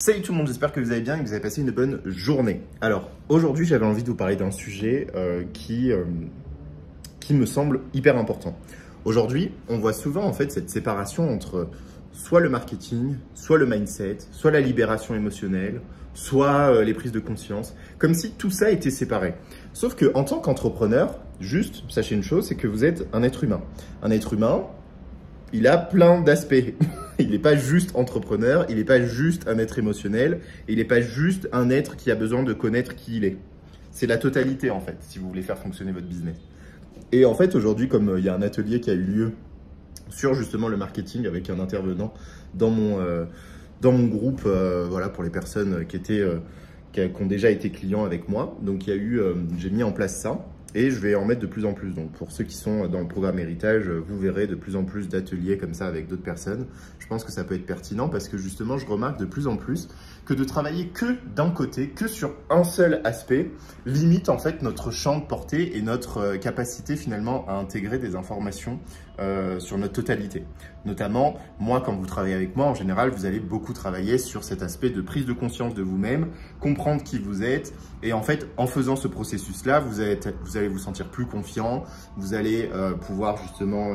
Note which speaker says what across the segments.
Speaker 1: Salut tout le monde, j'espère que vous allez bien et que vous avez passé une bonne journée. Alors, aujourd'hui, j'avais envie de vous parler d'un sujet qui me semble hyper important. Aujourd'hui, on voit souvent en fait cette séparation entre soit le marketing, soit le mindset, soit la libération émotionnelle, soit les prises de conscience, comme si tout ça était séparé. Sauf que en tant qu'entrepreneur, juste, sachez une chose, c'est que vous êtes un être humain. Un être humain, il a plein d'aspects. Il n'est pas juste entrepreneur, il n'est pas juste un être émotionnel, il n'est pas juste un être qui a besoin de connaître qui il est. C'est la totalité en fait, si vous voulez faire fonctionner votre business. Et en fait, aujourd'hui, comme il y a un atelier qui a eu lieu sur justement le marketing avec un intervenant dans mon groupe, voilà, pour les personnes qui ont déjà été clients avec moi. Donc, j'ai mis en place ça. Et je vais en mettre de plus en plus. Donc, pour ceux qui sont dans le programme Héritage, vous verrez de plus en plus d'ateliers comme ça avec d'autres personnes. Je pense que ça peut être pertinent parce que justement, je remarque de plus en plus que de travailler que d'un côté, que sur un seul aspect, limite en fait notre champ de portée et notre capacité finalement à intégrer des informations sur notre totalité. Notamment, moi, quand vous travaillez avec moi, en général, vous allez beaucoup travailler sur cet aspect de prise de conscience de vous-même, comprendre qui vous êtes. Et en fait, en faisant ce processus-là, vous allez vous sentir plus confiant, vous allez pouvoir justement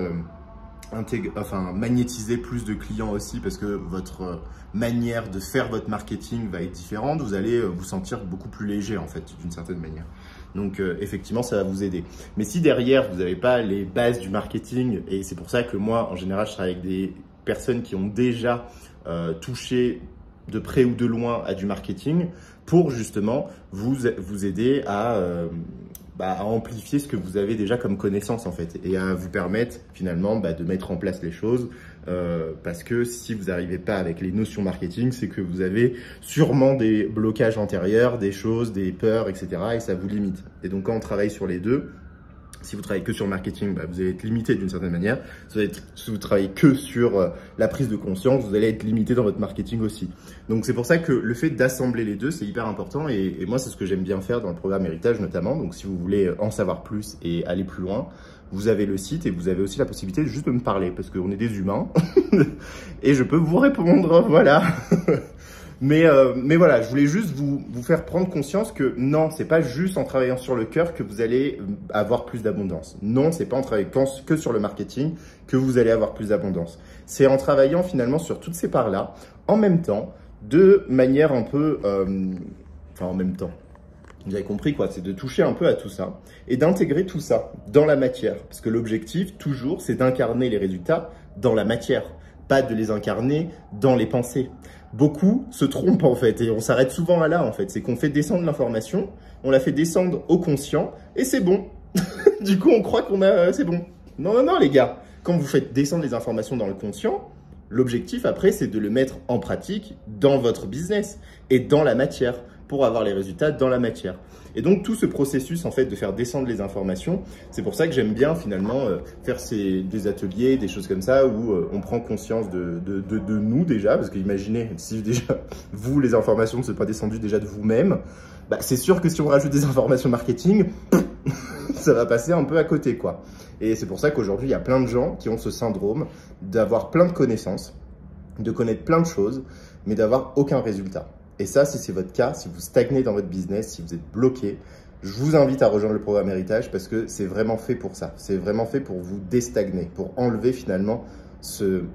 Speaker 1: magnétiser plus de clients aussi parce que votre manière de faire votre marketing va être différente. Vous allez vous sentir beaucoup plus léger en fait, d'une certaine manière. Donc effectivement, ça va vous aider. Mais si derrière, vous n'avez pas les bases du marketing, et c'est pour ça que moi, en général, je travaille avec des personnes qui ont déjà touché de près ou de loin à du marketing pour justement vous aider à amplifier ce que vous avez déjà comme connaissance en fait et à vous permettre finalement de mettre en place les choses parce que si vous n'arrivez pas avec les notions marketing, c'est que vous avez sûrement des blocages antérieurs, des choses, des peurs, etc. et ça vous limite. Et donc quand on travaille sur les deux, si vous travaillez que sur le marketing, vous allez être limité d'une certaine manière. Si vous travaillez que sur la prise de conscience, vous allez être limité dans votre marketing aussi. Donc, c'est pour ça que le fait d'assembler les deux, c'est hyper important. Et moi, c'est ce que j'aime bien faire dans le programme Héritage notamment. Donc, si vous voulez en savoir plus et aller plus loin, vous avez le site et vous avez aussi la possibilité de juste de me parler parce qu'on est des humains et je peux vous répondre. Voilà. Mais voilà, je voulais juste vous faire prendre conscience que non, c'est pas juste en travaillant sur le cœur que vous allez avoir plus d'abondance. Non, c'est pas en travaillant que sur le marketing que vous allez avoir plus d'abondance. C'est en travaillant finalement sur toutes ces parts-là, en même temps, de manière un peu... en même temps. Vous avez compris quoi, c'est de toucher un peu à tout ça et d'intégrer tout ça dans la matière. Parce que l'objectif, toujours, c'est d'incarner les résultats dans la matière, pas de les incarner dans les pensées. Beaucoup se trompent en fait et on s'arrête souvent à là en fait. C'est qu'on fait descendre l'information, on la fait descendre au conscient et c'est bon. Du coup, on croit c'est bon. Non, non, non les gars. Quand vous faites descendre les informations dans le conscient, l'objectif après, c'est de le mettre en pratique dans votre business et dans la matière pour avoir les résultats dans la matière. Et donc, tout ce processus, en fait, de faire descendre les informations, c'est pour ça que j'aime bien, finalement, faire des ateliers, des choses comme ça, où on prend conscience de nous, déjà, parce que imaginez, si déjà, vous, les informations ne sont pas descendues déjà de vous-même, c'est sûr que si on rajoute des informations marketing, ça va passer un peu à côté, quoi. Et c'est pour ça qu'aujourd'hui, il y a plein de gens qui ont ce syndrome d'avoir plein de connaissances, de connaître plein de choses, mais d'avoir aucun résultat. Et ça, si c'est votre cas, si vous stagnez dans votre business, si vous êtes bloqué, je vous invite à rejoindre le programme Héritage parce que c'est vraiment fait pour ça. C'est vraiment fait pour vous déstagner, pour enlever finalement ce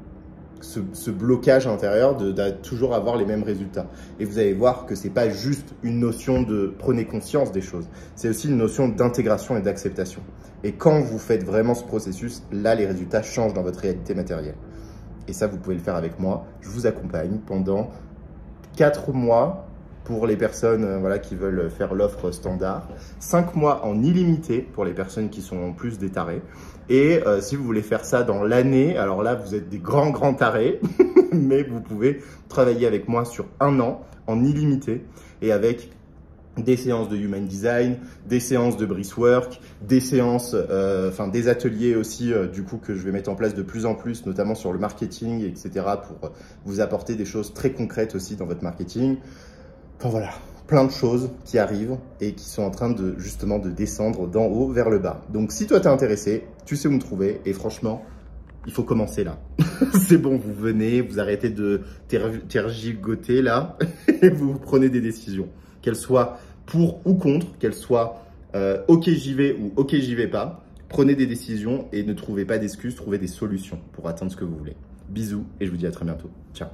Speaker 1: blocage intérieur de toujours avoir les mêmes résultats. Et vous allez voir que c'est pas juste une notion de prenez conscience des choses, c'est aussi une notion d'intégration et d'acceptation. Et quand vous faites vraiment ce processus, là, les résultats changent dans votre réalité matérielle. Et ça, vous pouvez le faire avec moi. Je vous accompagne pendant 4 mois pour les personnes qui veulent faire l'offre standard, 5 mois en illimité pour les personnes qui sont en plus des tarés. Et si vous voulez faire ça dans l'année, alors là, vous êtes des grands tarés, mais vous pouvez travailler avec moi sur 1 an en illimité et avec des séances de Human Design, des séances de Breathwork, des séances, des ateliers aussi du coup que je vais mettre en place de plus en plus, notamment sur le marketing, etc. pour vous apporter des choses très concrètes aussi dans votre marketing. Enfin voilà, plein de choses qui arrivent et qui sont en train de justement de descendre d'en haut vers le bas. Donc si toi t'es intéressé, tu sais où me trouver et franchement, il faut commencer là. C'est bon, vous venez, vous arrêtez de tergigoter là et vous prenez des décisions. Qu'elles soient pour ou contre, qu'elles soient ok j'y vais ou ok j'y vais pas. Prenez des décisions et ne trouvez pas d'excuses, trouvez des solutions pour atteindre ce que vous voulez. Bisous et je vous dis à très bientôt. Ciao.